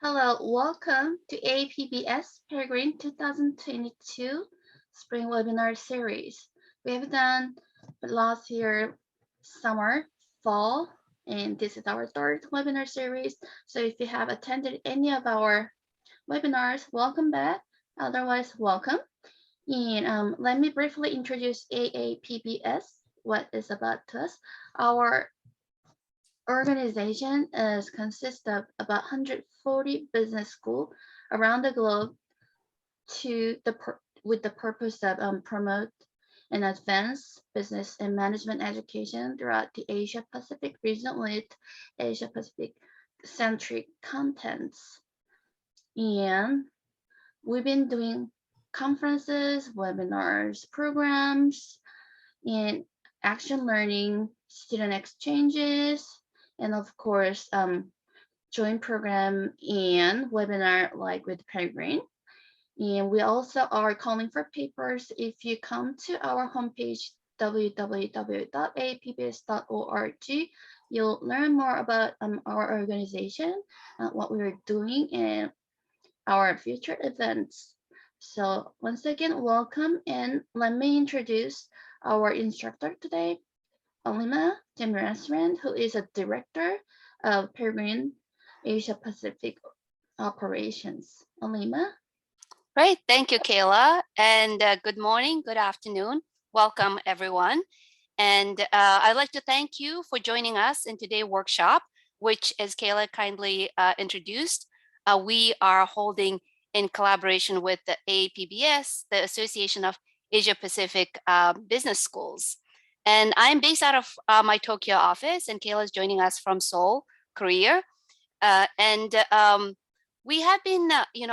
Hello, welcome to AAPBS Peregrine 2022 Spring Webinar Series. We have done last year summer, fall, and this is our third webinar series. So if you have attended any of our webinars, welcome back. Otherwise, welcome. And let me briefly introduce AAPBS, what is about us. Our organization consists of about 140 business schools around the globe with the purpose of promote and advance business and management education throughout the Asia Pacific region with Asia Pacific centric contents. And we've been doing conferences, webinars, programs, and action learning, student exchanges, and of course, joint program and webinar like with Peregrine. And we also are calling for papers. If you come to our homepage, www.aappbs.org, you'll learn more about our organization, what we are doing, and our future events. So once again, welcome, and let me introduce our instructor today, Alima Demirasran, who is a director of Peregrine Asia Pacific Operations. Alima? Great. Thank you, Kayla. And good morning, good afternoon. Welcome, everyone. And I'd like to thank you for joining us in today's workshop, which, as Kayla kindly introduced, we are holding in collaboration with the AAPBS, the Association of Asia Pacific Business Schools. And I'm based out of my Tokyo office, and Kayla is joining us from Seoul, Korea. We have been,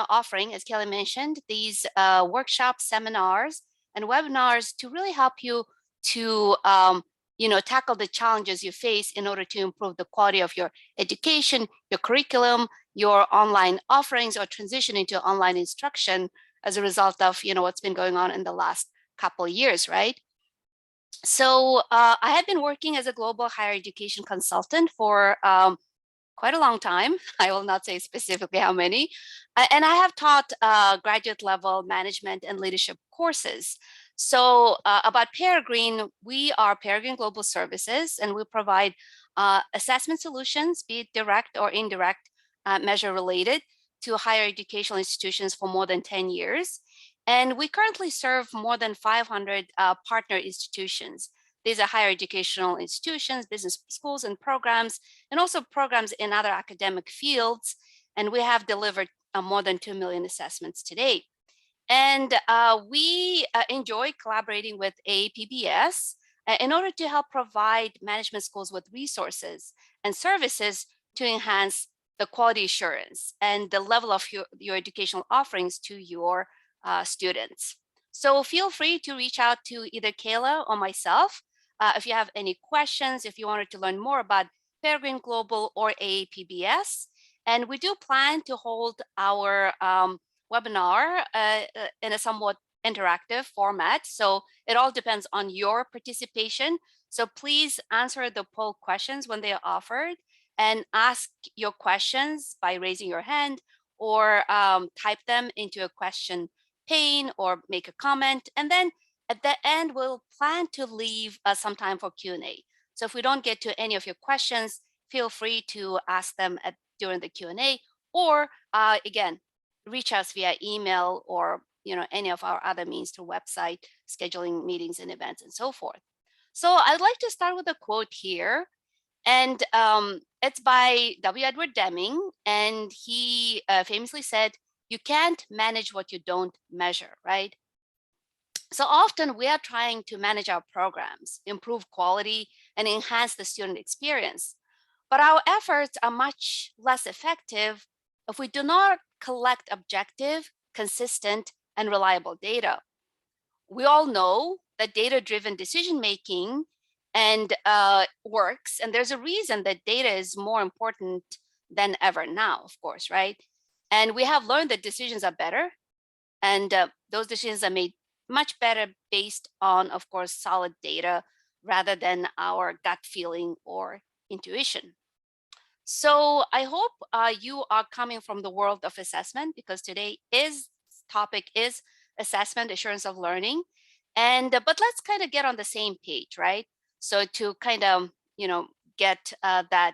offering, as Kelly mentioned, these workshops, seminars, and webinars to really help you to, tackle the challenges you face in order to improve the quality of your education, your curriculum, your online offerings, or transition into online instruction as a result of, what's been going on in the last couple of years, right? So I have been working as a global higher education consultant for quite a long time. I will not say specifically how many. And I have taught graduate level management and leadership courses. So about Peregrine, we are Peregrine Global Services, and we provide assessment solutions, be it direct or indirect measure related to higher educational institutions for more than 10 years. And we currently serve more than 500 partner institutions. These are higher educational institutions, business schools and programs, and also programs in other academic fields. And we have delivered more than 2 million assessments to date. And we enjoy collaborating with AAPBS in order to help provide management schools with resources and services to enhance the quality assurance and the level of your educational offerings to your students. So feel free to reach out to either Kayla or myself if you have any questions, if you wanted to learn more about Peregrine Global or AAPBS. And we do plan to hold our webinar in a somewhat interactive format. So it all depends on your participation. So please answer the poll questions when they are offered and ask your questions by raising your hand or type them into a question pane or make a comment. And then at the end, we'll plan to leave some time for Q&A. So if we don't get to any of your questions, feel free to ask them during the Q&A, or again, reach us via email or any of our other means through website, scheduling meetings and events and so forth. So I'd like to start with a quote here. And it's by W. Edward Deming. And he famously said, "You can't manage what you don't measure," right? So often we are trying to manage our programs, improve quality, and enhance the student experience. But our efforts are much less effective if we do not collect objective, consistent, and reliable data. We all know that data-driven decision-making and works, and there's a reason that data is more important than ever now, of course, right? And we have learned that decisions are better, and those decisions are made much better based on, of course, solid data rather than our gut feeling or intuition. So I hope you are coming from the world of assessment, because today's topic is assessment, assurance of learning. And but let's kind of get on the same page, right? So to kind of, get that,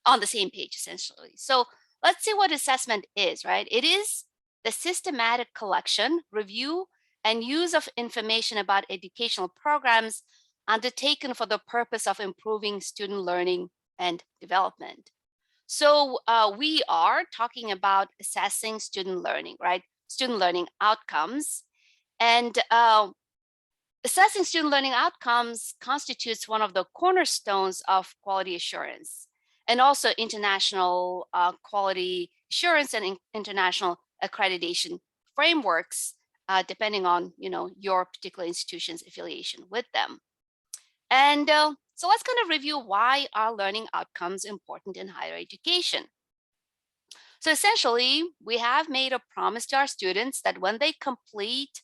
on the same page essentially. So let's see what assessment is, right? It is the systematic collection, review, and use of information about educational programs undertaken for the purpose of improving student learning and development. So we are talking about assessing student learning, right? Student learning outcomes. And assessing student learning outcomes constitutes one of the cornerstones of quality assurance, and also international quality assurance and international accreditation frameworks, depending on your particular institution's affiliation with them. And so let's kind of review why are learning outcomes important in higher education. So essentially, we have made a promise to our students that when they complete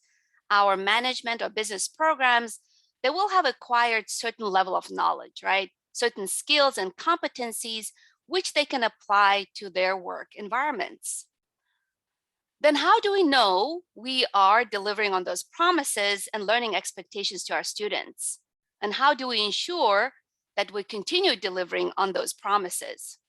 our management or business programs, they will have acquired certain level of knowledge, right? Certain skills and competencies which they can apply to their work environments. Then how do we know we are delivering on those promises and learning expectations to our students? And how do we ensure that we continue delivering on those promises?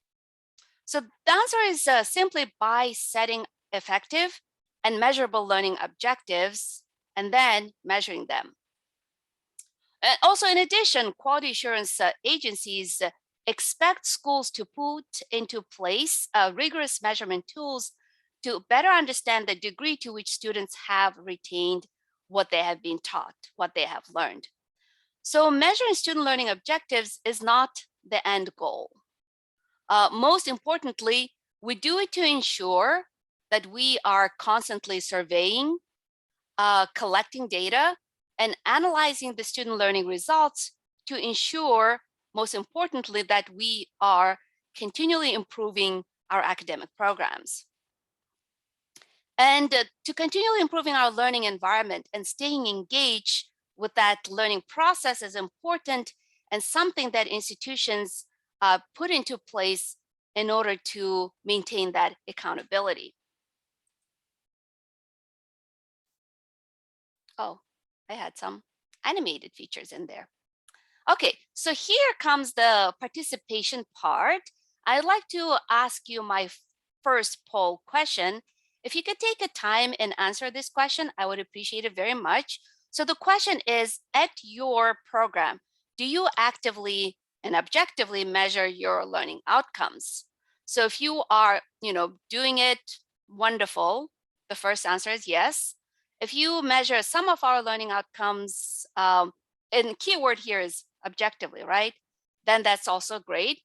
So the answer is simply by setting effective and measurable learning objectives and then measuring them. And also, in addition, quality assurance agencies expect schools to put into place rigorous measurement tools to better understand the degree to which students have retained what they have been taught, what they have learned. So measuring student learning objectives is not the end goal. Most importantly, we do it to ensure that we are constantly surveying, collecting data, and analyzing the student learning results to ensure, most importantly, that we are continually improving our academic programs. And to continually improving our learning environment and staying engaged with that learning process is important, and something that institutions put into place in order to maintain that accountability. Oh, I had some animated features in there. Okay, so here comes the participation part. I'd like to ask you my first poll question. If you could take a time and answer this question, I would appreciate it very much. So the question is, at your program, do you actively and objectively measure your learning outcomes? So if you are, doing it, wonderful. The first answer is yes. If you measure some of our learning outcomes, and keyword here is objectively, right? Then that's also great.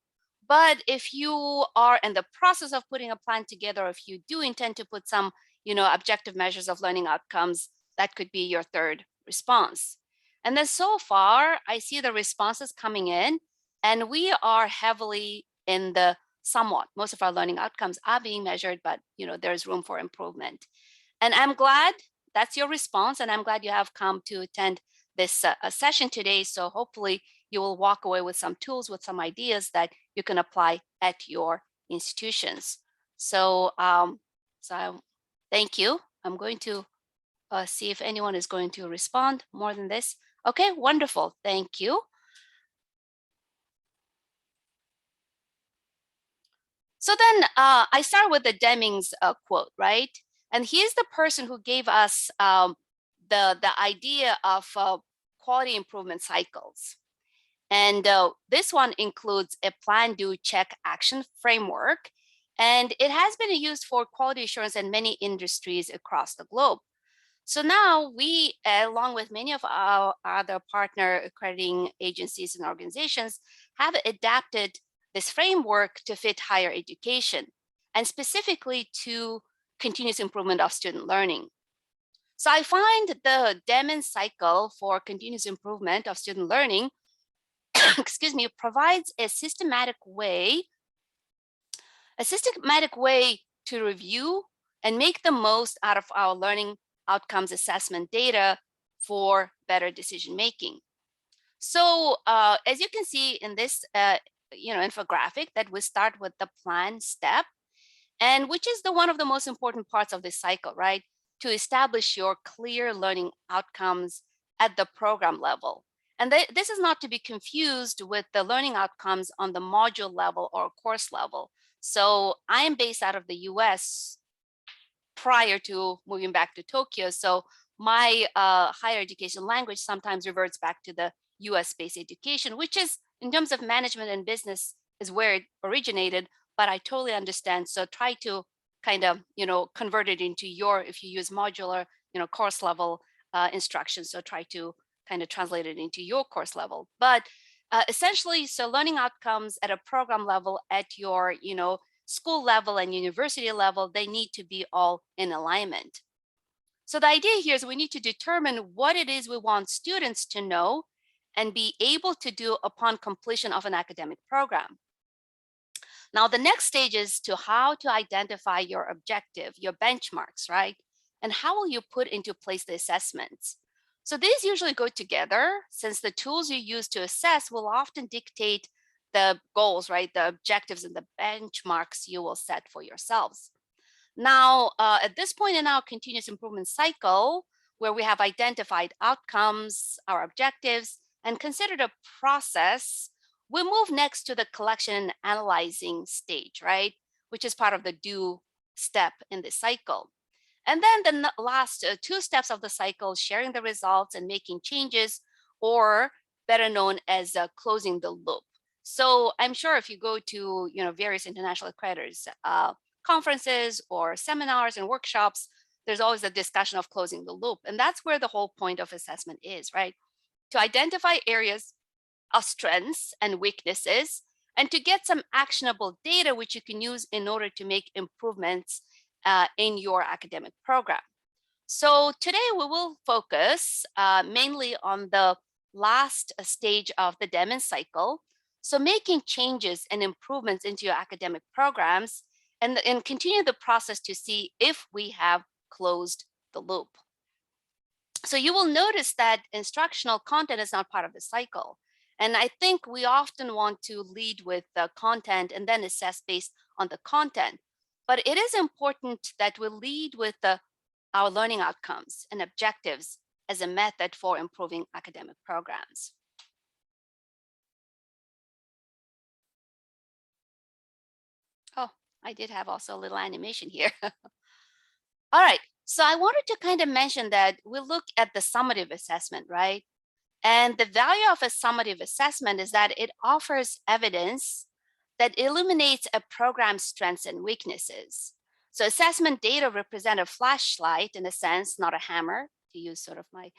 But if you are in the process of putting a plan together, or if you do intend to put some, objective measures of learning outcomes, that could be your third response. And then so far, I see the responses coming in, and we are heavily in the somewhat. Most of our learning outcomes are being measured, but there's room for improvement. And I'm glad that's your response, and I'm glad you have come to attend this session today. So hopefully you will walk away with some tools, with some ideas that you can apply at your institutions. So, thank you. I'm going to see if anyone is going to respond more than this. Okay, wonderful. Thank you. So then I start with the Deming's quote, right? And he's the person who gave us the idea of quality improvement cycles. And this one includes a plan, do, check, action framework. And it has been used for quality assurance in many industries across the globe. So now we, along with many of our other partner accrediting agencies and organizations, have adapted this framework to fit higher education, and specifically to continuous improvement of student learning. So I find the Deming cycle for continuous improvement of student learning excuse me, provides a systematic way to review and make the most out of our learning outcomes assessment data for better decision making. So as you can see in this infographic that we start with the plan step, and which is the one of the most important parts of this cycle, right? To establish your clear learning outcomes at the program level. And this is not to be confused with the learning outcomes on the module level or course level. So I am based out of the US prior to moving back to Tokyo. So my higher education language sometimes reverts back to the US based education, which is, in terms of management and business, is where it originated. But I totally understand. So try to kind of, convert it into your, if you use modular, course level instructions. So try to kind of translate it into your course level. But essentially, so learning outcomes at a program level, at your, school level and university level, they need to be all in alignment. So the idea here is we need to determine what it is we want students to know and be able to do upon completion of an academic program. Now, the next stage is to how to identify your objective, your benchmarks, right? And how will you put into place the assessments? So these usually go together, since the tools you use to assess will often dictate the goals, right? The objectives and the benchmarks you will set for yourselves. Now, at this point in our continuous improvement cycle, where we have identified outcomes, our objectives, and considered a process, we move next to the collection and analyzing stage, right? Which is part of the do step in the cycle. And then the last two steps of the cycle, sharing the results and making changes, or better known as closing the loop. So I'm sure if you go to various international accreditors conferences or seminars and workshops, there's always a discussion of closing the loop. And that's where the whole point of assessment is, right? To identify areas of strengths and weaknesses, and to get some actionable data which you can use in order to make improvements in your academic program. So today we will focus mainly on the last stage of the Deming cycle. So making changes and improvements into your academic programs, and continue the process to see if we have closed the loop. So you will notice that instructional content is not part of the cycle. And I think we often want to lead with the content and then assess based on the content. But it is important that we lead with our learning outcomes and objectives as a method for improving academic programs. Oh, I did have also a little animation here. All right, so I wanted to kind of mention that we look at the summative assessment, right? And the value of a summative assessment is that it offers evidence that illuminates a program's strengths and weaknesses. So assessment data represent a flashlight in a sense, not a hammer, to use sort of my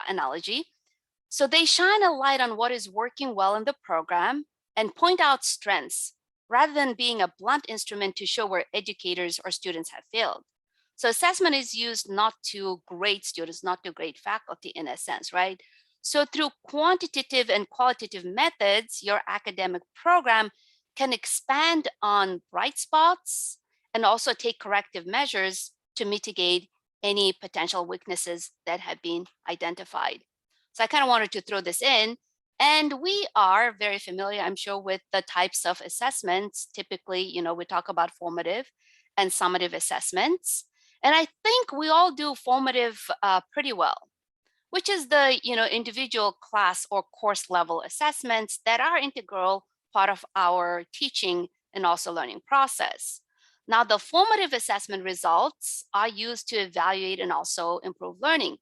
analogy. So they shine a light on what is working well in the program and point out strengths rather than being a blunt instrument to show where educators or students have failed. So assessment is used not to grade students, not to grade faculty in a sense, right? So through quantitative and qualitative methods, your academic program can expand on bright spots and also take corrective measures to mitigate any potential weaknesses that have been identified. So I kind of wanted to throw this in. And we are very familiar, I'm sure, with the types of assessments. Typically, we talk about formative and summative assessments. And I think we all do formative pretty well, which is the individual class or course level assessments that are integral part of our teaching and also learning process. Now, the formative assessment results are used to evaluate and also improve learning.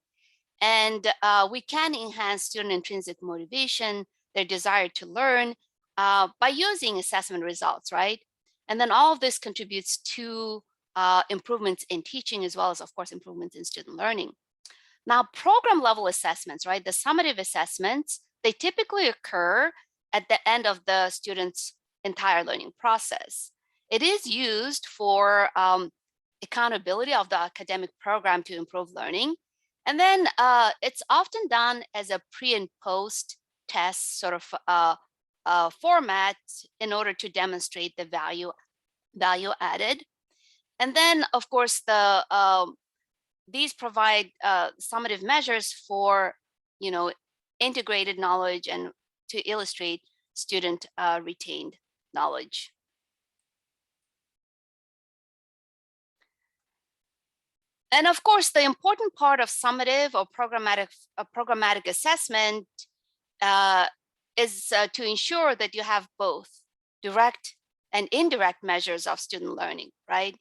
And we can enhance student intrinsic motivation, their desire to learn by using assessment results, right? And then all of this contributes to improvements in teaching as well as, of course, improvements in student learning. Now, program level assessments, right? The summative assessments, they typically occur at the end of the student's entire learning process. It is used for accountability of the academic program to improve learning. And then it's often done as a pre and post test sort of format in order to demonstrate the value added. And then, of course, these provide summative measures for integrated knowledge and to illustrate student retained knowledge. And of course, the important part of summative or programmatic assessment is to ensure that you have both direct and indirect measures of student learning, right?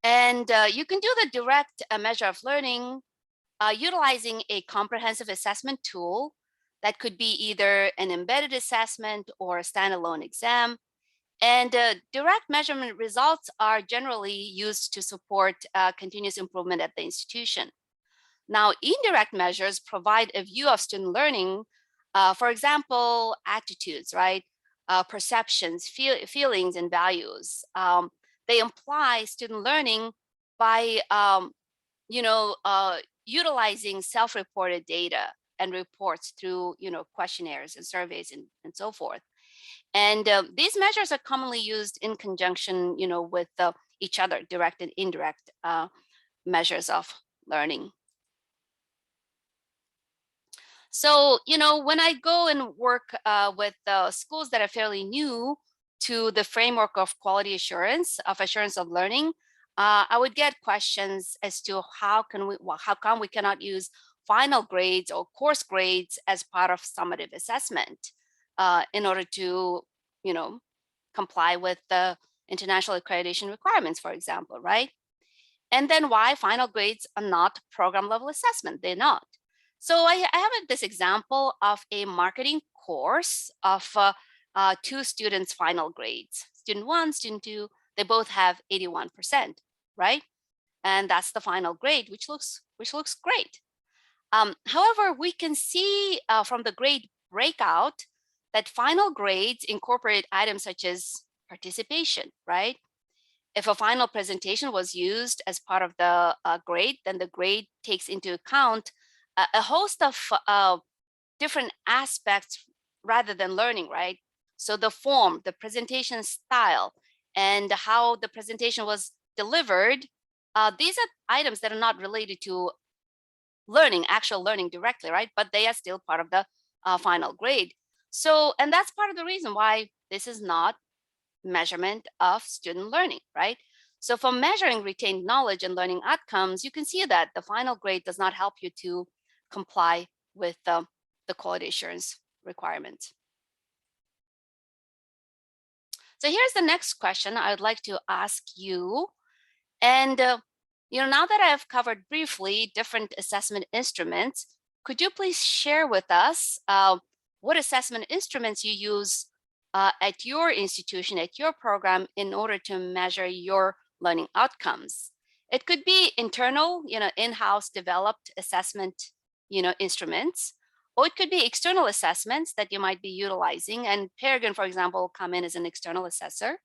And you can do the direct measure of learning utilizing a comprehensive assessment tool that could be either an embedded assessment or a standalone exam. And direct measurement results are generally used to support continuous improvement at the institution. Now, indirect measures provide a view of student learning, for example, attitudes, right? Perceptions, feelings, and values. They imply student learning by, utilizing self-reported data and reports through, questionnaires and surveys and so forth. And these measures are commonly used in conjunction, with each other, direct and indirect measures of learning. So, when I go and work with schools that are fairly new to the framework of quality assurance, of assurance of learning, I would get questions as to how come we cannot use final grades or course grades as part of summative assessment in order to, comply with the international accreditation requirements, for example, right? And then why final grades are not program level assessment? They're not. So I have this example of a marketing course of two students' final grades. Student 1, student 2, they both have 81%, right? And that's the final grade, which looks great. However, we can see from the grade breakout that final grades incorporate items such as participation, right? If a final presentation was used as part of the grade, then the grade takes into account a host of different aspects rather than learning, right? So the form, the presentation style, and how the presentation was delivered, these are items that are not related to learning, actual learning directly, right? But they are still part of the final grade. So, and that's part of the reason why this is not measurement of student learning, right? So for measuring retained knowledge and learning outcomes, you can see that the final grade does not help you to comply with the quality assurance requirements. So here's the next question I would like to ask you. And now that I've covered briefly different assessment instruments, could you please share with us what assessment instruments you use at your institution, at your program, in order to measure your learning outcomes? It could be internal, in-house developed assessment, instruments, or it could be external assessments that you might be utilizing. And Peregrine, for example, come in as an external assessor.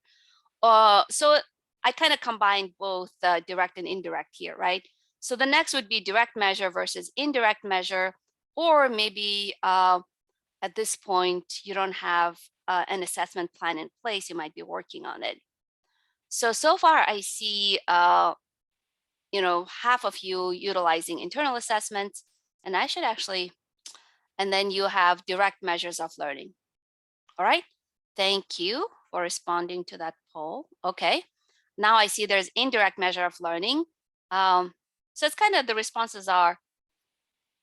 So I kind of combined both direct and indirect here, right? So the next would be direct measure versus indirect measure, or maybe at this point, you don't have an assessment plan in place, you might be working on it. So far I see, half of you utilizing internal assessments, and I should actually, and then you have direct measures of learning. All right, thank you for responding to that poll. Okay, now I see there's indirect measure of learning. So it's kind of, the responses are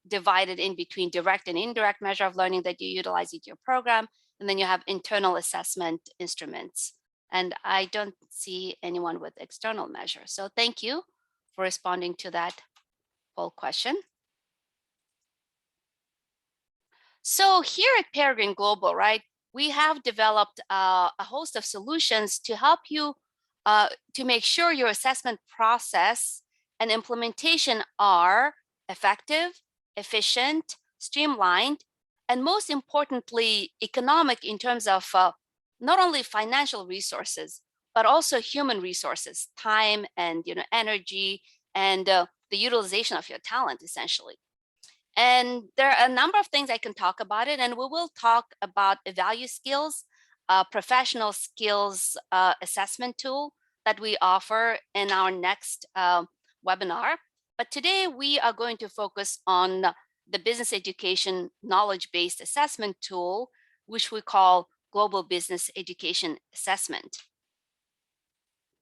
divided in between direct and indirect measure of learning that you utilize in your program. And then you have internal assessment instruments. And I don't see anyone with external measure. So thank you for responding to that poll question. So here at Peregrine Global, right, we have developed a host of solutions to help you to make sure your assessment process and implementation are effective, efficient, streamlined, and most importantly, economic in terms of not only financial resources, but also human resources, time and energy, and the utilization of your talent, essentially. And there are a number of things I can talk about it, and we will talk about evaluate skills, professional skills assessment tool that we offer in our next webinar. But today we are going to focus on the business education knowledge-based assessment tool, which we call Global Business Education Assessment.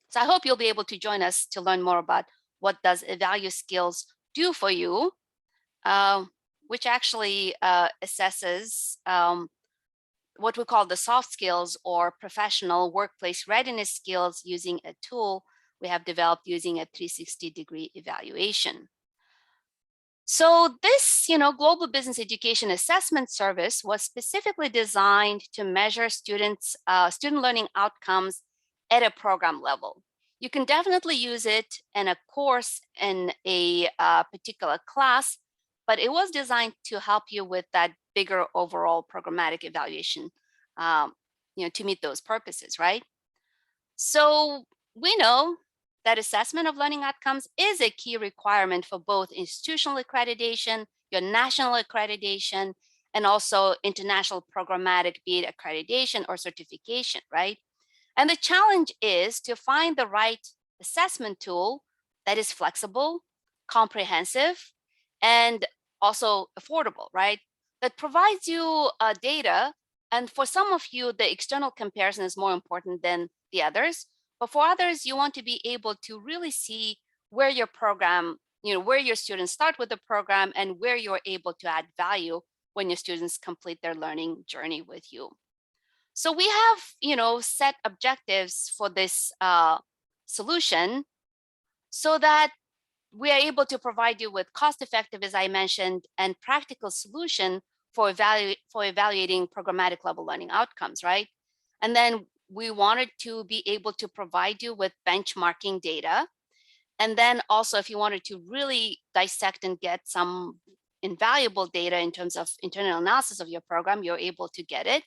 So I hope you'll be able to join us to learn more about what does Evaluate Skills do for you, which actually assesses what we call the soft skills or professional workplace readiness skills using a tool we have developed using a 360-degree evaluation. So this, Global Business Education Assessment Service was specifically designed to measure student learning outcomes at a program level. You can definitely use it in a course in a particular class, but it was designed to help you with that bigger overall programmatic evaluation, to meet those purposes, right? So we know that assessment of learning outcomes is a key requirement for both institutional accreditation, your national accreditation, and also international programmatic, be it accreditation or certification, right? And the challenge is to find the right assessment tool that is flexible, comprehensive, and also affordable, right? That provides you data. And for some of you, the external comparison is more important than the others. But for others, you want to be able to really see where your program, where your students start with the program and where you're able to add value when your students complete their learning journey with you. So we have, set objectives for this solution so that we are able to provide you with cost-effective, as I mentioned, and practical solution for evaluating programmatic level learning outcomes, right? And then we wanted to be able to provide you with benchmarking data. And then also, if you wanted to really dissect and get some invaluable data in terms of internal analysis of your program, you're able to get it.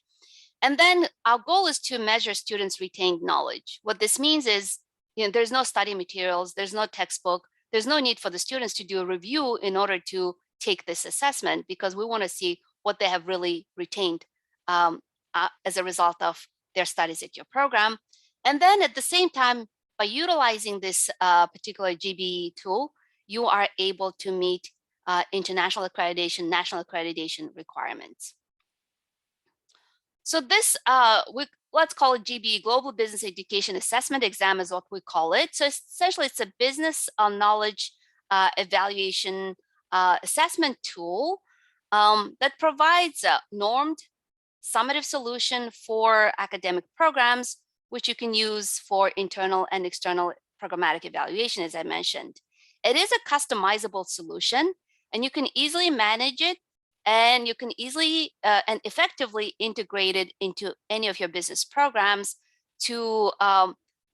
And then our goal is to measure students' retained knowledge. What this means is, there's no study materials, there's no textbook, there's no need for the students to do a review in order to take this assessment, because we want to see what they have really retained as a result of their studies at your program. And then at the same time, by utilizing this particular GBE tool, you are able to meet international accreditation, national accreditation requirements. So this, let's call it GBE, Global Business Education Assessment Exam is what we call it. So essentially it's a business knowledge evaluation assessment tool that provides a normed summative solution for academic programs, which you can use for internal and external programmatic evaluation, as I mentioned. It is a customizable solution, and you can easily manage it, and you can easily and effectively integrate it into any of your business programs to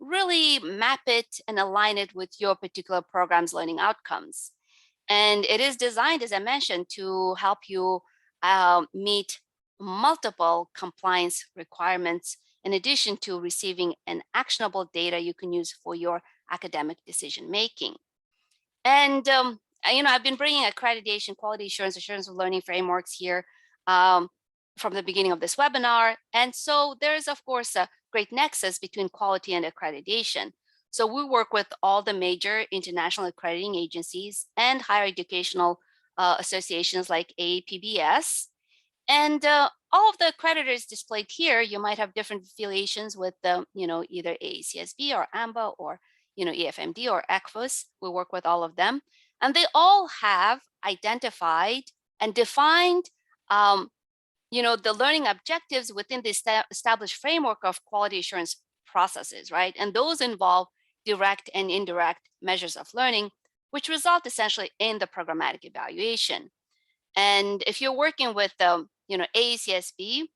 really map it and align it with your particular program's learning outcomes. And it is designed, as I mentioned, to help you meet multiple compliance requirements, in addition to receiving an actionable data you can use for your academic decision making. And I've been bringing accreditation, quality assurance, assurance of learning frameworks here from the beginning of this webinar. And so there is, of course, a great nexus between quality and accreditation. So we work with all the major international accrediting agencies and higher educational associations like AAPBS. And all of the accreditors displayed here, you might have different affiliations with either AACSB or AMBA or EFMD or ACFUS. We work with all of them. And they all have identified and defined the learning objectives within the established framework of quality assurance processes, right? And those involve direct and indirect measures of learning, which result essentially in the programmatic evaluation. And if you're working with AACSB,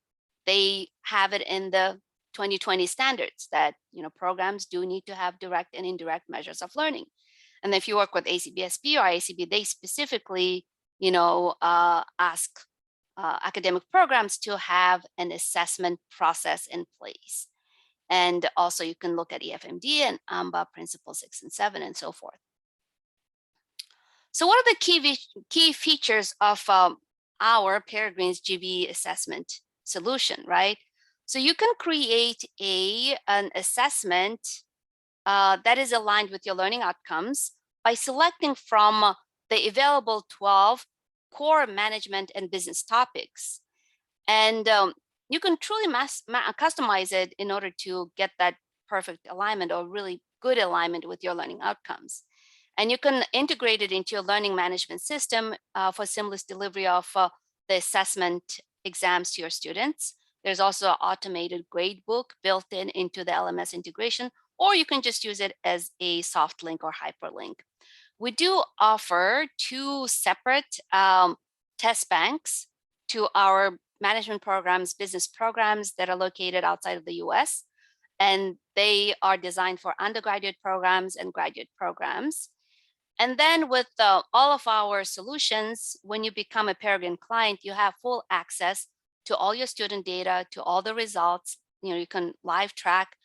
they have it in the 2020 standards that programs do need to have direct and indirect measures of learning. And if you work with ACBSB or ACB, they specifically ask academic programs to have an assessment process in place. And also you can look at EFMD and AMBA Principles 6 and 7 and so forth. So what are the key features of our Peregrine's GBE assessment solution, right? So you can create an assessment that is aligned with your learning outcomes by selecting from the available 12 core management and business topics. And you can truly customize it in order to get that perfect alignment or really good alignment with your learning outcomes. And you can integrate it into your learning management system for seamless delivery of the assessment exams to your students. There's also an automated gradebook built into the LMS integration, or you can just use it as a soft link or hyperlink. We do offer 2 separate test banks to our management programs, business programs that are located outside of the US. And they are designed for undergraduate programs and graduate programs. And then with all of our solutions, when you become a Peregrine client, you have full access to all your student data, to all the results. You can live track,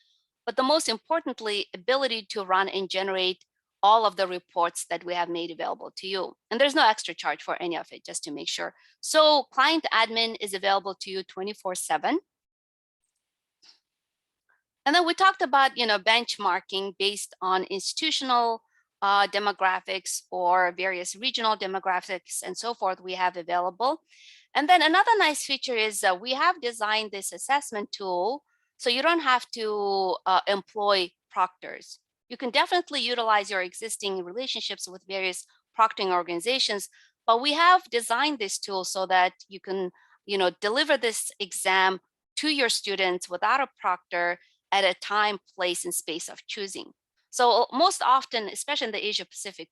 but the most importantly, ability to run and generate all of the reports that we have made available to you. And there's no extra charge for any of it, just to make sure. So client admin is available to you 24/7. And then we talked about, benchmarking based on institutional demographics or various regional demographics and so forth we have available. And then another nice feature is we have designed this assessment tool so you don't have to employ proctors. You can definitely utilize your existing relationships with various proctoring organizations, but we have designed this tool so that you can, deliver this exam to your students without a proctor at a time, place, and space of choosing. So most often, especially in the Asia Pacific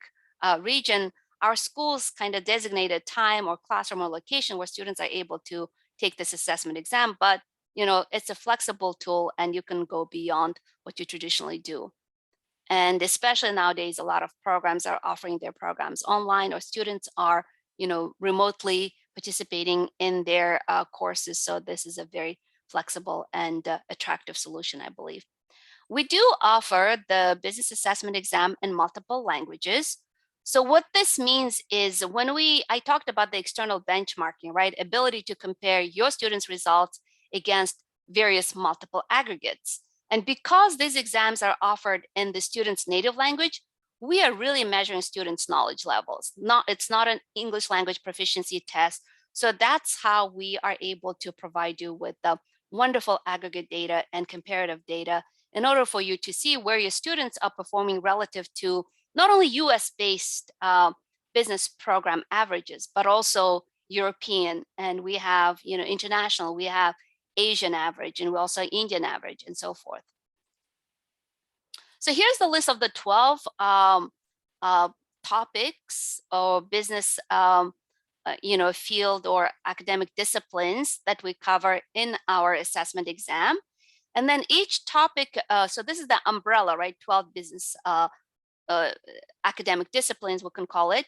region, our schools kind of designate a time or classroom or location where students are able to take this assessment exam, but it's a flexible tool and you can go beyond what you traditionally do. And especially nowadays, a lot of programs are offering their programs online, or students are, remotely participating in their courses. So this is a very flexible and attractive solution, I believe. We do offer the business assessment exam in multiple languages. So what this means is I talked about the external benchmarking, right? Ability to compare your students' results against various multiple aggregates. And because these exams are offered in the student's native language, we are really measuring students' knowledge levels. It's not an English language proficiency test. So that's how we are able to provide you with the wonderful aggregate data and comparative data in order for you to see where your students are performing relative to not only US-based business program averages, but also European, and we have international, we have Asian average, and we also Indian average, and so forth. So here's the list of the 12 topics or business field or academic disciplines that we cover in our assessment exam. And then each topic, so this is the umbrella, right? 12 business academic disciplines, we can call it.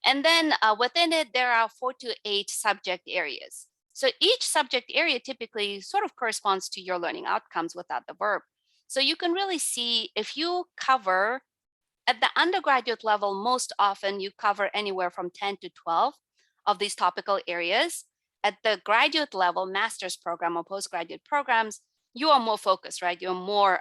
And then within it, there are 4 to 8 subject areas. So each subject area typically sort of corresponds to your learning outcomes without the verb. So you can really see if you cover at the undergraduate level, most often you cover anywhere from 10 to 12 of these topical areas. At the graduate level, master's program or postgraduate programs, you are more focused, right? You're more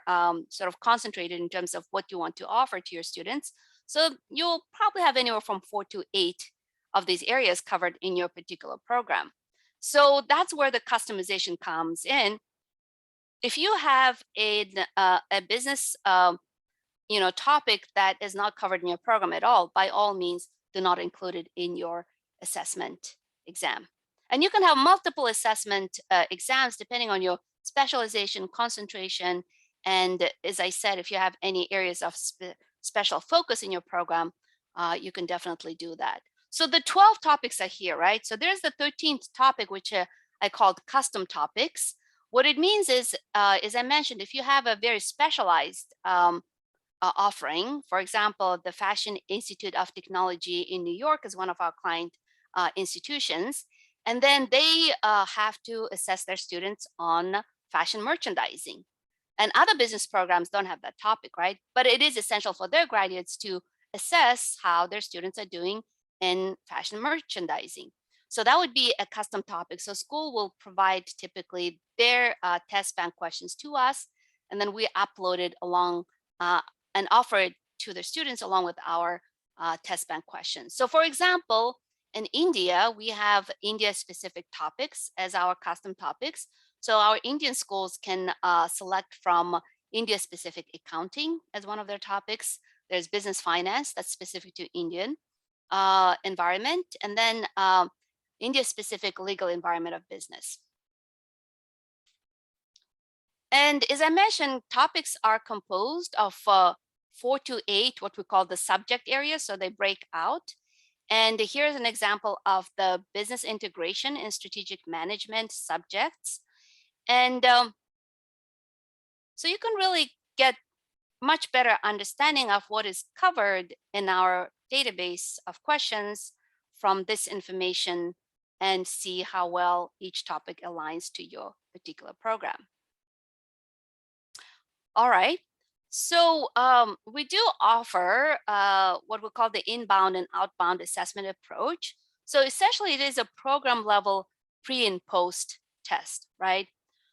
sort of concentrated in terms of what you want to offer to your students. So you'll probably have anywhere from 4 to 8 of these areas covered in your particular program. So that's where the customization comes in. If you have a business topic that is not covered in your program at all, by all means, do not include it in your assessment exam. And you can have multiple assessment exams depending on your specialization, concentration, and as I said, if you have any areas of special focus in your program, you can definitely do that. So the 12 topics are here, right? So there's the 13th topic, which I called custom topics. What it means is, as I mentioned, if you have a very specialized offering, for example, the Fashion Institute of Technology in New York is one of our client institutions, and then they have to assess their students on fashion merchandising. And other business programs don't have that topic, right? But it is essential for their graduates to assess how their students are doing in fashion merchandising. So that would be a custom topic. So school will provide typically their test bank questions to us, and then we upload it along and offer it to the students along with our test bank questions. So for example, in India, we have India-specific topics as our custom topics. So our Indian schools can select from India-specific accounting as one of their topics. There's business finance that's specific to Indian environment, and then India-specific legal environment of business. And as I mentioned, topics are composed of 4 to 8, what we call the subject areas, so they break out. And here's an example of the business integration and strategic management subjects. And so you can really get much better understanding of what is covered in our database of questions from this information and see how well each topic aligns to your particular program. All right. So we do offer what we call the inbound and outbound assessment approach. So essentially, it is a program level pre and post test, right?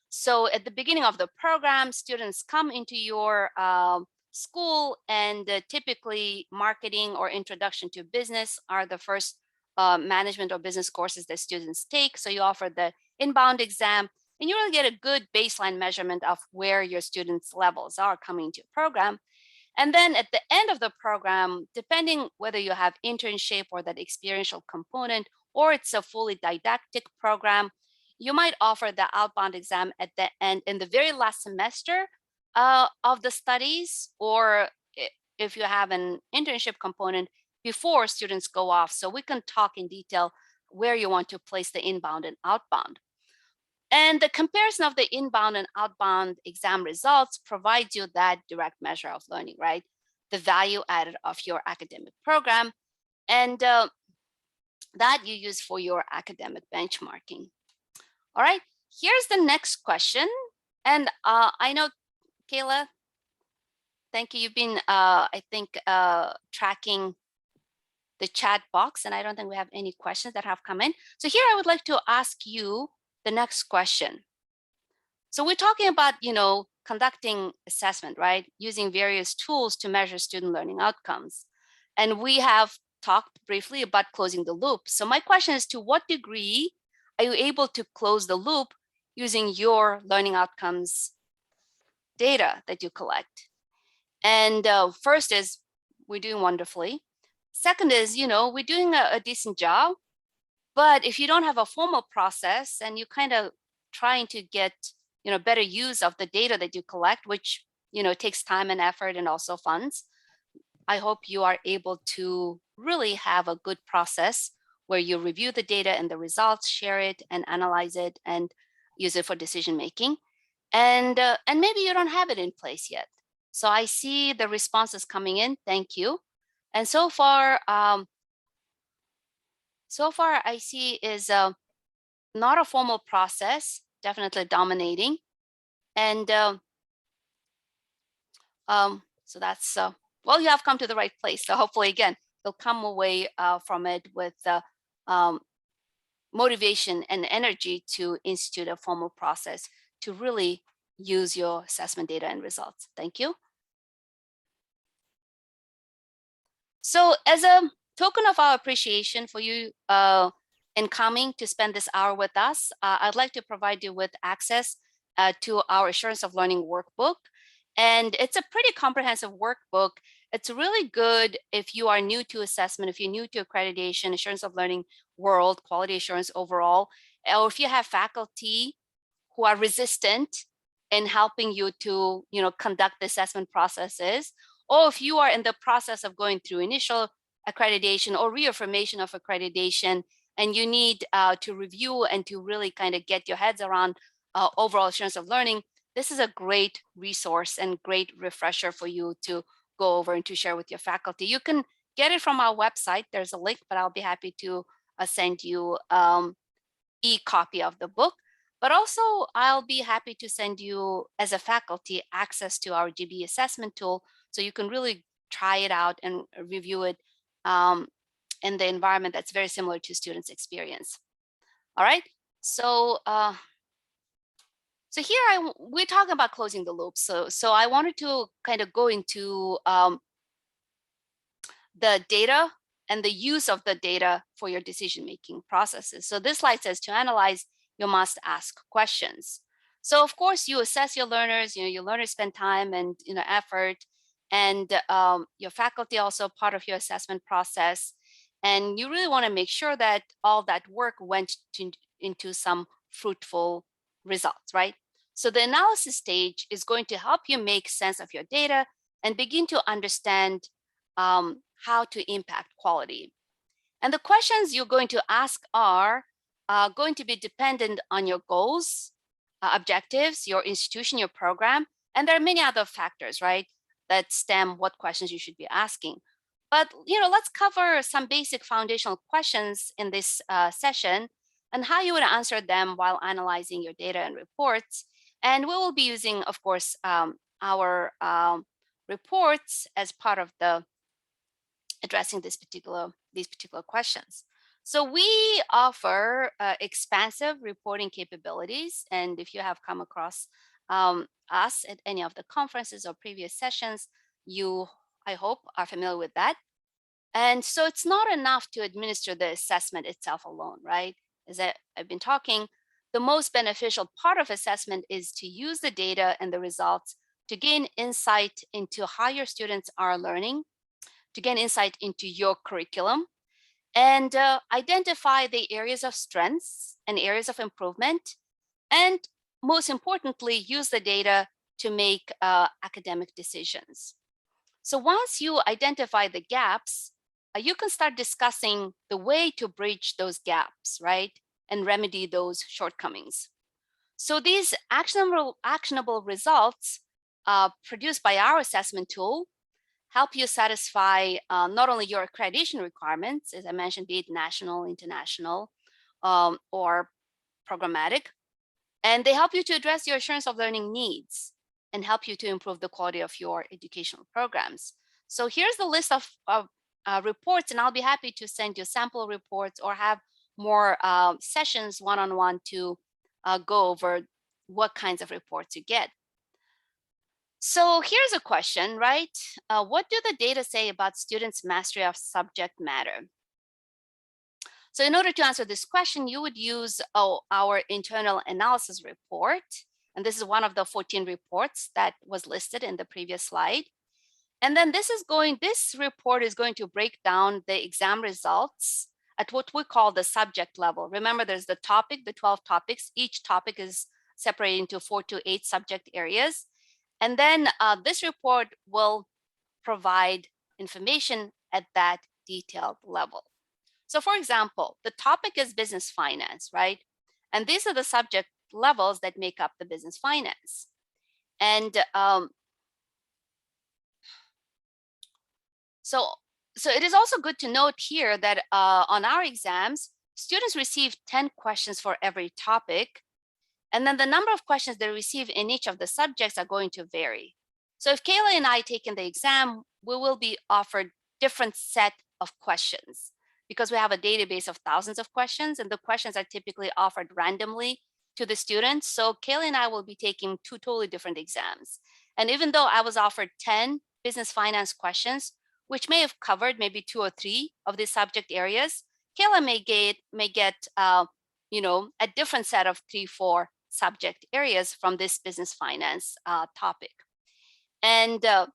So at the beginning of the program, students come into your school, and typically marketing or introduction to business are the first management or business courses that students take. So you offer the inbound exam, and you really get a good baseline measurement of where your students' levels are coming to your program. And then at the end of the program, depending whether you have internship or that experiential component, or it's a fully didactic program, you might offer the outbound exam at the end in the very last semester of the studies, or if you have an internship component before students go off. So we can talk in detail where you want to place the inbound and outbound. And the comparison of the inbound and outbound exam results provides you that direct measure of learning, right? The value added of your academic program, and that you use for your academic benchmarking. All right, here's the next question. And I know, Kayla, thank you. You've been, I think, tracking the chat box, and I don't think we have any questions that have come in. So here I would like to ask you the next question. So we're talking about, conducting assessment, right? Using various tools to measure student learning outcomes. And we have talked briefly about closing the loop. So my question is, to what degree are you able to close the loop using your learning outcomes data that you collect? And first is, we're doing wonderfully. Second is, we're doing a decent job. But if you don't have a formal process and you kind of trying to get, better use of the data that you collect, which, takes time and effort and also funds, I hope you are able to really have a good process where you review the data and the results, share it and analyze it and use it for decision making. And maybe you don't have it in place yet. So I see the responses coming in. Thank you. And so far I see is not a formal process, definitely dominating. And so that's, well, you have come to the right place. So hopefully, again, you'll come away from it with motivation and energy to institute a formal process to really use your assessment data and results. Thank you. So as a token of our appreciation for you in coming to spend this hour with us, I'd like to provide you with access to our Assurance of Learning workbook. And it's a pretty comprehensive workbook. It's really good if you are new to assessment, if you're new to accreditation, Assurance of Learning world, quality assurance overall, or if you have faculty who are resistant in helping you to conduct the assessment processes, or if you are in the process of going through initial accreditation or reaffirmation of accreditation, and you need to review and to really kind of get your heads around overall assurance of learning, this is a great resource and great refresher for you to go over and to share with your faculty. You can get it from our website. There's a link, but I'll be happy to send you e-copy of the book. But also, I'll be happy to send you, as a faculty, access to our GB assessment tool, so you can really try it out and review it in the environment that's very similar to students' experience. All right, so so here we're talking about closing the loop. So I wanted to kind of go into the data and the use of the data for your decision-making processes. So this slide says to analyze, you must ask questions. So of course you assess your learners, your learners spend time and effort, and your faculty also part of your assessment process. And you really want to make sure that all that work went into some fruitful results, right? So the analysis stage is going to help you make sense of your data and begin to understand how to impact quality. And the questions you're going to ask are going to be dependent on your goals, objectives, your institution, your program, and there are many other factors, right, that stem what questions you should be asking. But let's cover some basic foundational questions in this session and how you would answer them while analyzing your data and reports. And we will be using, of course, our reports as part of the addressing these particular questions. So we offer expansive reporting capabilities, and if you have come across us at any of the conferences or previous sessions, you, I hope, are familiar with that. And so it's not enough to administer the assessment itself alone, right? As I've been talking, the most beneficial part of assessment is to use the data and the results to gain insight into how your students are learning, to gain insight into your curriculum, and identify the areas of strengths and areas of improvement, and most importantly, use the data to make academic decisions. So once you identify the gaps, you can start discussing the way to bridge those gaps, right? And remedy those shortcomings. So these actionable results produced by our assessment tool help you satisfy not only your accreditation requirements, as I mentioned, be it national, international, or programmatic, and they help you to address your assurance of learning needs and help you to improve the quality of your educational programs. So here's the list of reports, and I'll be happy to send you sample reports or have more sessions one-on-one to go over what kinds of reports you get. So here's a question, right? What do the data say about students' mastery of subject matter? So in order to answer this question, you would use our internal analysis report. And this is one of the 14 reports that was listed in the previous slide. And then this report is going to break down the exam results at what we call the subject level. Remember, there's the topic, the 12 topics. Each topic is separated into 4 to 8 subject areas. And then this report will provide information at that detailed level. So for example, the topic is business finance, right? And these are the subject levels that make up the business finance. And so it is also good to note here that on our exams, students receive 10 questions for every topic. And then the number of questions they receive in each of the subjects are going to vary. So if Kayla and I take in the exam, we will be offered different set of questions because we have a database of thousands of questions, and the questions are typically offered randomly to the students. So Kayla and I will be taking 2 totally different exams. And even though I was offered 10 business finance questions, which may have covered maybe 2 or 3 of these subject areas, Kayla may get a different set of 3, 4 subject areas from this business finance topic. And I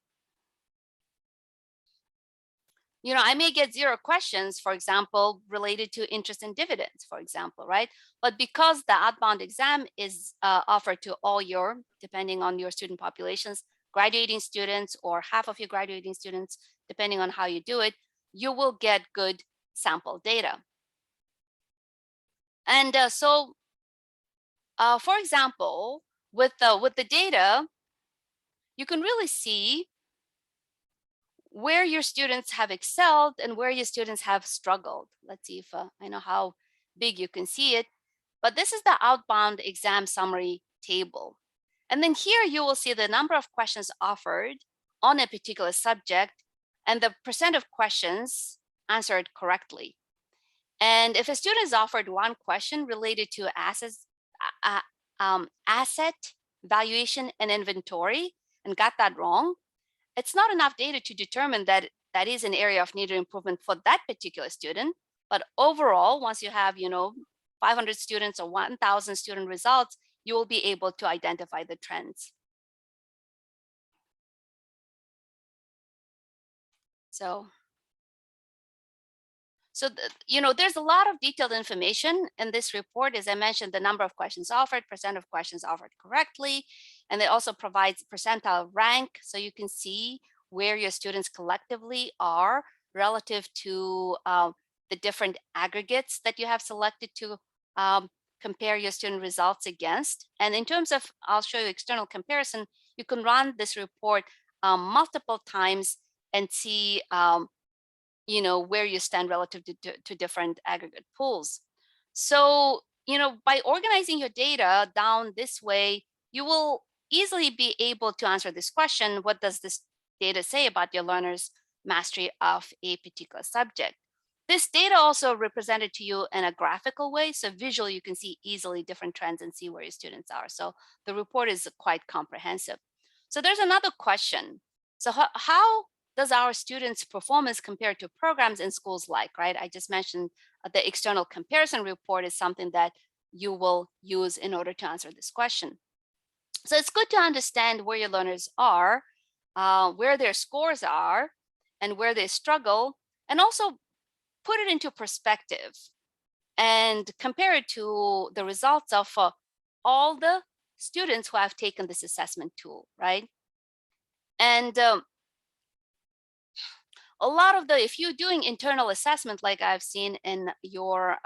may get 0 questions, for example, related to interest and dividends, for example, right? But because the outbound exam is offered to all depending on your student populations, graduating students or half of your graduating students, depending on how you do it, you will get good sample data. And for example, with the data, you can really see where your students have excelled and where your students have struggled. Let's see if I know how big you can see it, but this is the outbound exam summary table. And then here you will see the number of questions offered on a particular subject and the percent of questions answered correctly. And if a student is offered 1 question related to asset valuation and inventory and got that wrong, it's not enough data to determine that that is an area of needed improvement for that particular student. But overall, once you have 500 students or 1,000 student results, you will be able to identify the trends. So there's a lot of detailed information in this report. As I mentioned, the number of questions offered, percent of questions offered correctly, and it also provides percentile rank, so you can see where your students collectively are relative to the different aggregates that you have selected to compare your student results against. And in terms of, I'll show you external comparison, you can run this report multiple times and see where you stand relative to different aggregate pools. So, by organizing your data down this way, you will easily be able to answer this question: what does this data say about your learners' mastery of a particular subject? This data also represented to you in a graphical way, so visually you can see easily different trends and see where your students are. So the report is quite comprehensive. So there's another question. So how does our students' performance compare to programs in schools like, right? I just mentioned the external comparison report is something that you will use in order to answer this question. So it's good to understand where your learners are, where their scores are, and where they struggle, and also put it into perspective and compare it to the results of all the students who have taken this assessment tool, right? And a lot of if you're doing internal assessment, like I've seen in your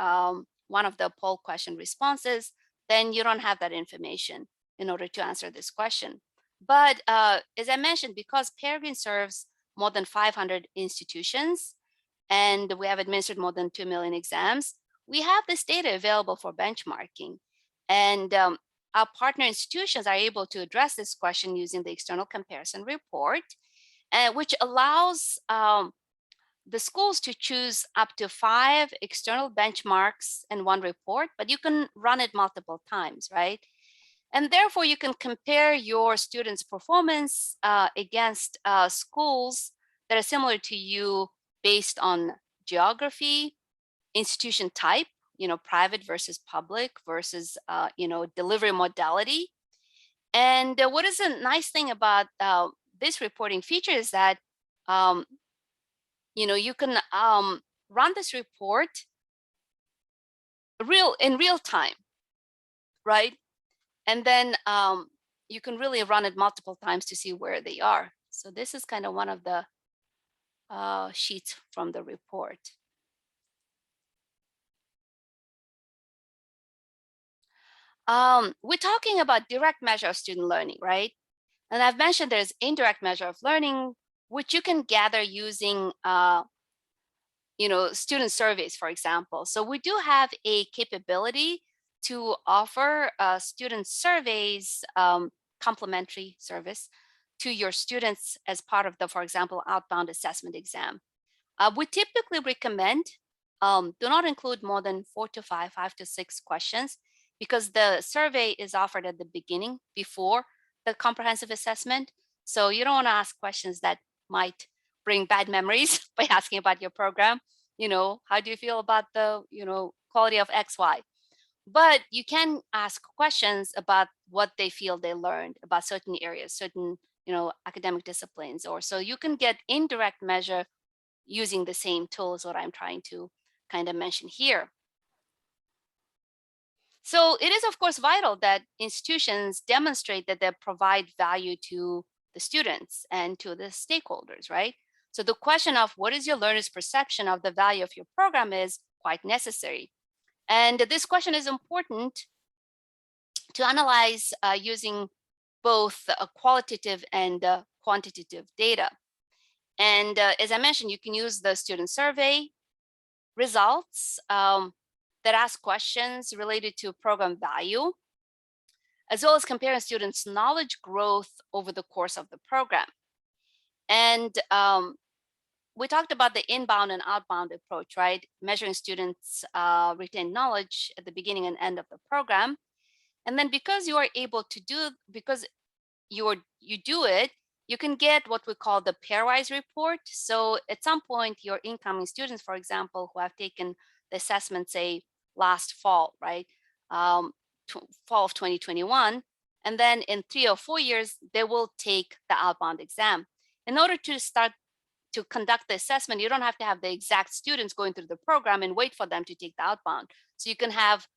one of the poll question responses, then you don't have that information in order to answer this question. But as I mentioned, because Peregrine serves more than 500 institutions and we have administered more than 2 million exams, we have this data available for benchmarking. And our partner institutions are able to address this question using the external comparison report, which allows the schools to choose up to 5 external benchmarks in one report, but you can run it multiple times, right? And therefore, you can compare your students' performance against schools that are similar to you based on geography, institution type, private versus public versus, delivery modality. And what is a nice thing about this reporting feature is that you can run this report in real time, right? And then you can really run it multiple times to see where they are. So this is kind of one of the sheets from the report. We're talking about direct measure of student learning, right? And I've mentioned there's indirect measure of learning, which you can gather using student surveys, for example. So we do have a capability to offer student surveys, complimentary service to your students as part of the, for example, outbound assessment exam. We typically recommend do not include more than 4 to 5 to 6 questions, because the survey is offered at the beginning before the comprehensive assessment. So you don't want to ask questions that might bring bad memories by asking about your program. How do you feel about the, quality of XY? But you can ask questions about what they feel they learned about certain areas, certain, academic disciplines, or so you can get indirect measure using the same tool is what I'm trying to kind of mention here. So it is, of course, vital that institutions demonstrate that they provide value to the students and to the stakeholders, right? So the question of what is your learner's perception of the value of your program is quite necessary. And this question is important to analyze using both qualitative and quantitative data. And as I mentioned, you can use the student survey results that ask questions related to program value, as well as comparing students' knowledge growth over the course of the program. And we talked about the inbound and outbound approach, right? Measuring students' retained knowledge at the beginning and end of the program. And then because you are able to do, because you do it you can get what we call the pairwise report. So at some point, your incoming students, for example, who have taken the assessment, say last fall, right? Fall of 2021. And then in 3 or 4 years, they will take the outbound exam. In order to start to conduct the assessment, you don't have to have the exact students going through the program and wait for them to take the outbound. So you can have,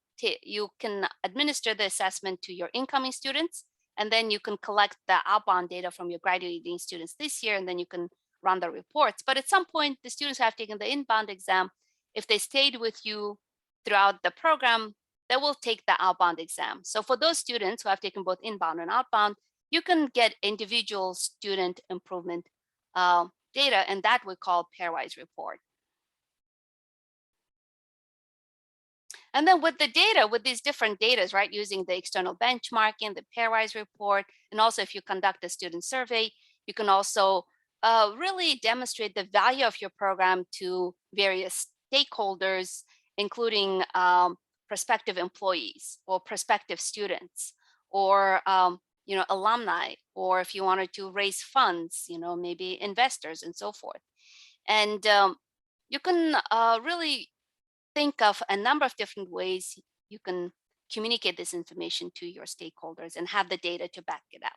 you can administer the assessment to your incoming students, and then you can collect the outbound data from your graduating students this year, and then you can run the reports. But at some point, the students who have taken the inbound exam, if they stayed with you throughout the program, they will take the outbound exam. So for those students who have taken both inbound and outbound, you can get individual student improvement data, and that we call pairwise report. And then with the data, with these different data, right, using the external benchmarking, the pairwise report, and also if you conduct a student survey, you can also really demonstrate the value of your program to various stakeholders, including prospective employees or prospective students, or alumni, or if you wanted to raise funds, maybe investors and so forth. And you can really think of a number of different ways you can communicate this information to your stakeholders and have the data to back it up.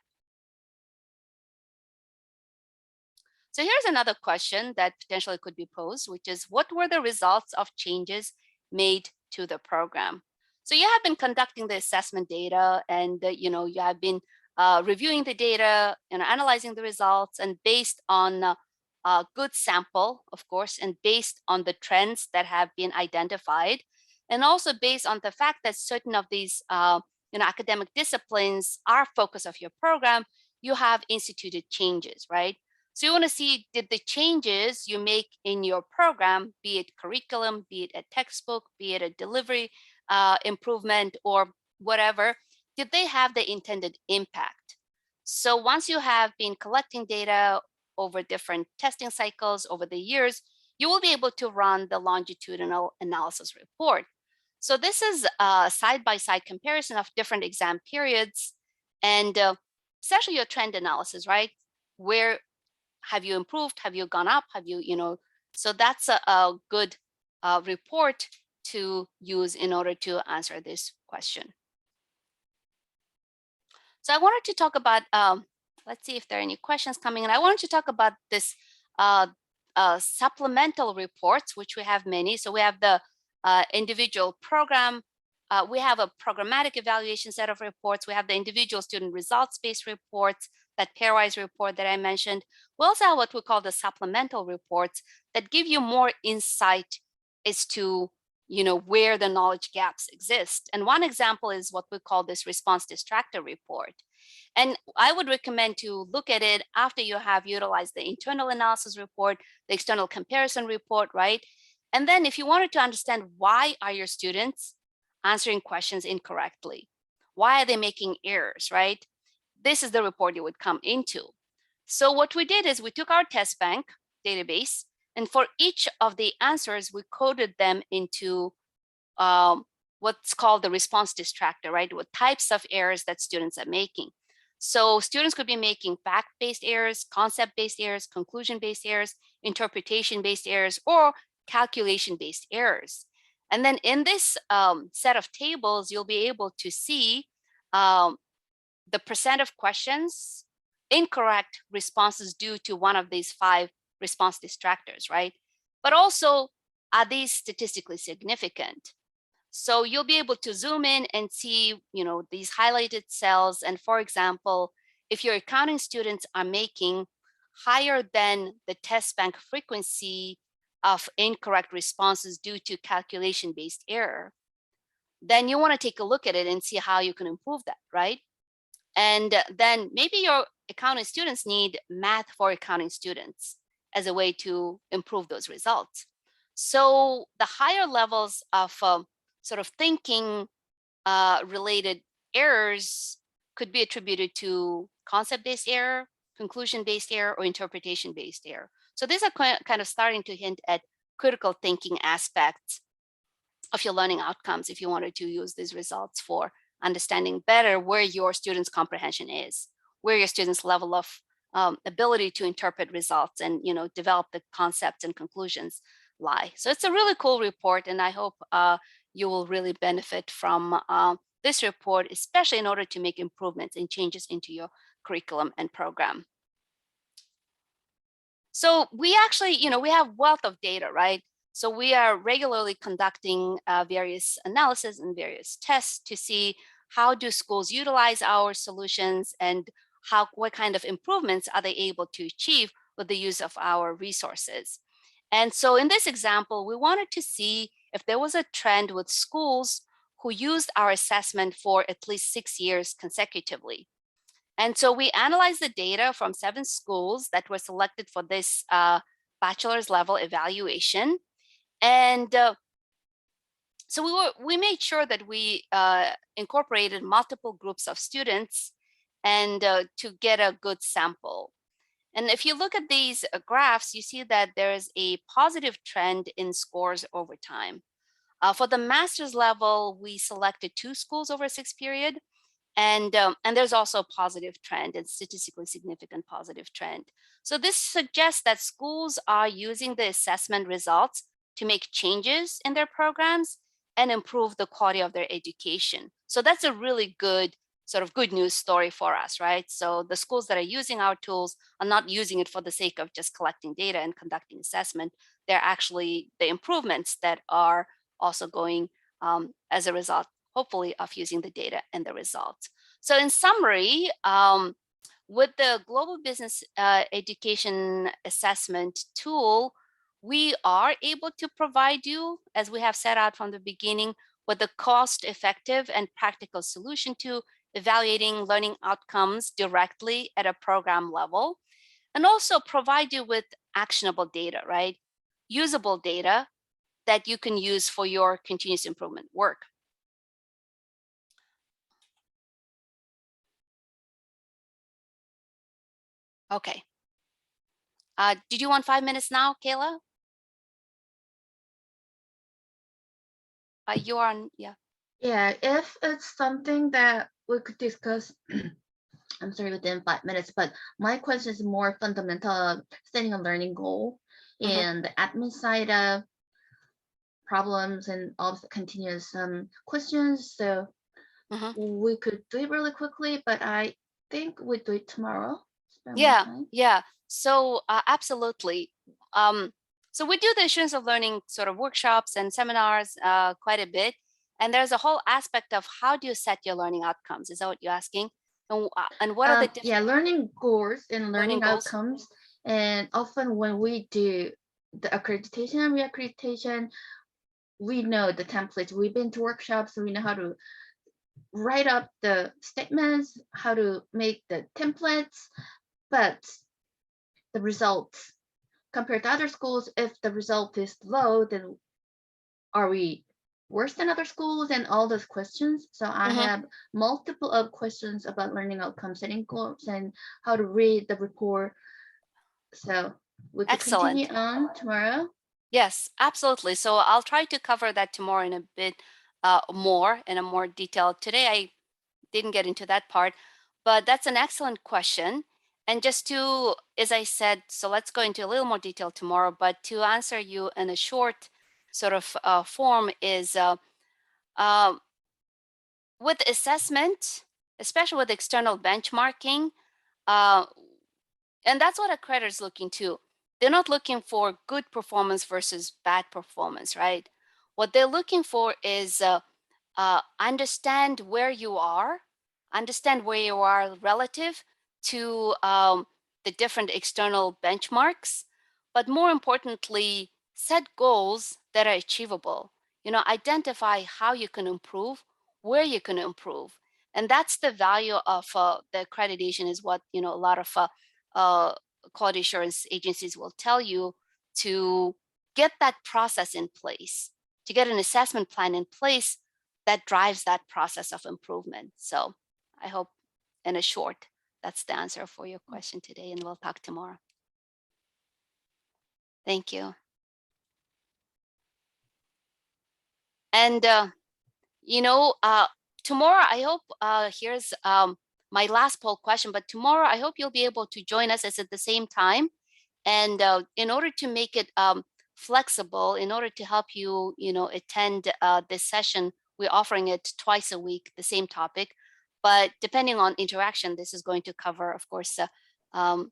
So here's another question that potentially could be posed, which is, what were the results of changes made to the program? So you have been conducting the assessment data, and you have been reviewing the data and analyzing the results, and based on a good sample, of course, and based on the trends that have been identified, and also based on the fact that certain of these academic disciplines are focus of your program, you have instituted changes, right? So you want to see, did the changes you make in your program, be it curriculum, be it a textbook, be it a delivery improvement, or whatever, did they have the intended impact? So once you have been collecting data over different testing cycles over the years, you will be able to run the longitudinal analysis report. So this is a side-by-side comparison of different exam periods, and essentially your trend analysis, right? Where have you improved? Have you gone up? Have you, so that's a good report to use in order to answer this question. So I wanted to talk about, let's see if there are any questions coming in. I wanted to talk about this supplemental reports, which we have many. So we have the individual program. We have a programmatic evaluation set of reports. We have the individual student results-based reports, that pairwise report that I mentioned. We also have what we call the supplemental reports that give you more insight as to where the knowledge gaps exist. And one example is what we call this response distractor report. And I would recommend to look at it after you have utilized the internal analysis report, the external comparison report, right? And then if you wanted to understand, why are your students answering questions incorrectly? Why are they making errors, right? This is the report you would come into. So what we did is we took our test bank database, and for each of the answers, we coded them into what's called the response distractor, right? What types of errors that students are making. So students could be making fact-based errors, concept-based errors, conclusion-based errors, interpretation-based errors, or calculation-based errors. And then in this set of tables, you'll be able to see the percent of questions, incorrect responses due to one of these 5 response distractors, right? But also, are these statistically significant? So you'll be able to zoom in and see, these highlighted cells. And for example, if your accounting students are making higher than the test bank frequency of incorrect responses due to calculation-based error, then you want to take a look at it and see how you can improve that, right? And then maybe your accounting students need math for accounting students as a way to improve those results. So the higher levels of sort of thinking related errors could be attributed to concept-based error, conclusion-based error, or interpretation-based error. So these are kind of starting to hint at critical thinking aspects of your learning outcomes if you wanted to use these results for understanding better where your students' comprehension is, where your students' level of ability to interpret results and develop the concepts and conclusions lie. So it's a really cool report, and I hope you will really benefit from this report, especially in order to make improvements and changes into your curriculum and program. So we actually, we have wealth of data, right? So we are regularly conducting various analysis and various tests to see how do schools utilize our solutions and what kind of improvements are they able to achieve with the use of our resources. And so in this example, we wanted to see if there was a trend with schools who used our assessment for at least 6 years consecutively. And so we analyzed the data from 7 schools that were selected for this bachelor's level evaluation. And so we made sure that we incorporated multiple groups of students and to get a good sample. And if you look at these graphs, you see that there is a positive trend in scores over time. For the master's level, we selected 2 schools over a 6 period. And there's also a positive trend and statistically significant positive trend. So this suggests that schools are using the assessment results to make changes in their programs and improve the quality of their education. So that's a really good sort of good news story for us, right? So the schools that are using our tools are not using it for the sake of just collecting data and conducting assessment. They're actually the improvements that are also going as a result, hopefully, of using the data and the results. So in summary, with the Global Business Education Assessment tool, we are able to provide you, as we have set out from the beginning, with a cost-effective and practical solution to evaluating learning outcomes directly at a program level, and also provide you with actionable data, right? Usable data that you can use for your continuous improvement work. Okay. Did you want 5 minutes now, Kayla? You are on, yeah. Yeah, if it's something that we could discuss, I'm sorry, within 5 minutes, but my question is more fundamental, setting a learning goal and the admin side of problems and all of the continuous questions. So we could do it really quickly, but I think we do it tomorrow. Spend more Yeah, time. yeah. So absolutely. So we do the assurance of learning sort of workshops and seminars quite a bit. And there's a whole aspect of how do you set your learning outcomes? Is that what you're asking? And what are the different Yeah, learning goals and learning goals? outcomes. And often when we do the accreditation and reaccreditation, we know the templates. We've been to workshops, so we know how to write up the statements, how to make the templates, but the results compared to other schools, if the result is low, then are we worse than other schools and all those questions? So I have multiple of questions about learning outcomes, setting goals, and how to read the report. So we could continue on tomorrow. Yes, absolutely. So I'll try to cover that tomorrow in a bit more in a more detail. Today I didn't get into that part, but that's an excellent question. And just to, as I said, so let's go into a little more detail tomorrow, but to answer you in a short sort of form is with assessment, especially with external benchmarking, uh, and that's what accreditor is looking to. They're not looking for good performance versus bad performance, right? What they're looking for is understand where you are, relative to the different external benchmarks, but more importantly, set goals that are achievable. Identify how you can improve, where you can improve, and that's the value of the accreditation. Is what a lot of quality assurance agencies will tell you to get that process in place, to get an assessment plan in place that drives that process of improvement. So I hope in a short, that's the answer for your question today, and we'll talk tomorrow. Thank you. And, tomorrow, I hope here's my last poll question. But tomorrow, I hope you'll be able to join us at the same time. And in order to make it flexible, in order to help you, attend this session, we're offering it twice a week, the same topic. But depending on interaction, this is going to cover, of course, um,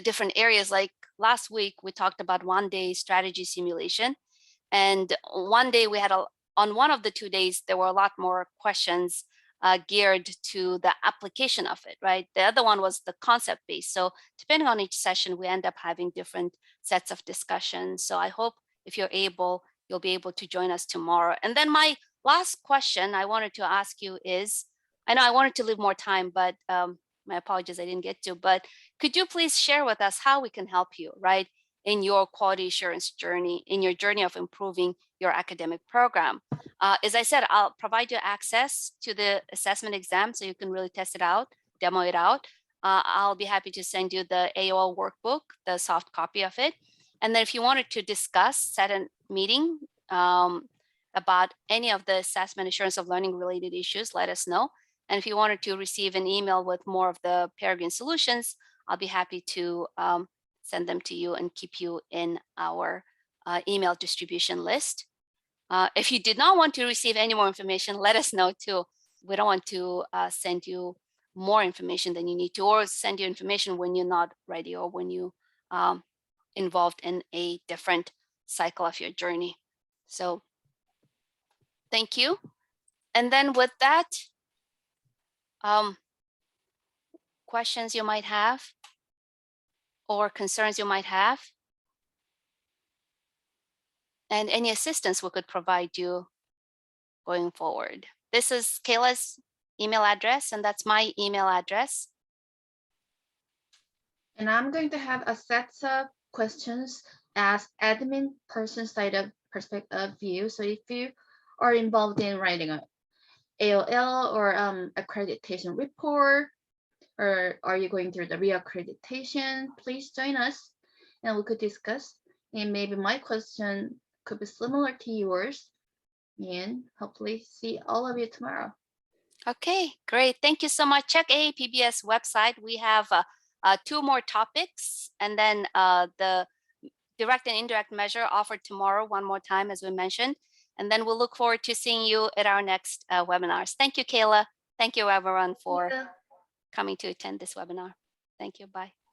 different areas. Like last week, we talked about one-day strategy simulation. And one day we had on one of the 2 days, there were a lot more questions geared to the application of it, right? The other one was the concept based. So depending on each session, we end up having different sets of discussions. So I hope if you're able, you'll be able to join us tomorrow. And then my last question I wanted to ask you is, I know I wanted to leave more time, but my apologies, I didn't get to, but could you please share with us how we can help you, right? In your quality assurance journey, in your journey of improving your academic program. As I said, I'll provide you access to the assessment exam so you can really test it out, demo it out. I'll be happy to send you the AOL workbook, the soft copy of it. And then if you wanted to discuss, set a meeting about any of the assessment assurance of learning related issues, let us know. And if you wanted to receive an email with more of the Peregrine solutions, I'll be happy to send them to you and keep you in our email distribution list. If you did not want to receive any more information, let us know too. We don't want to send you more information than you need to, or send you information when you're not ready or when you involved in a different cycle of your journey. So thank you. And then with that, questions you might have or concerns you might have, and any assistance we could provide you going forward. This is Kayla's email address, and that's my email address. And I'm going to have a set of questions as admin person side of perspective view. So if you are involved in writing a AOL or accreditation report, or are you going through the reaccreditation, please join us and we could discuss. And maybe my question could be similar to yours. And hopefully see all of you tomorrow. Okay, great. Thank you so much. Check AAPBS website. We have 2 more topics, and then the direct and indirect measure offered tomorrow one more time, as we mentioned. And then we'll look forward to seeing you at our next webinars. Thank you, Kayla. Thank you, everyone, for coming to attend this webinar. Thank you. Bye.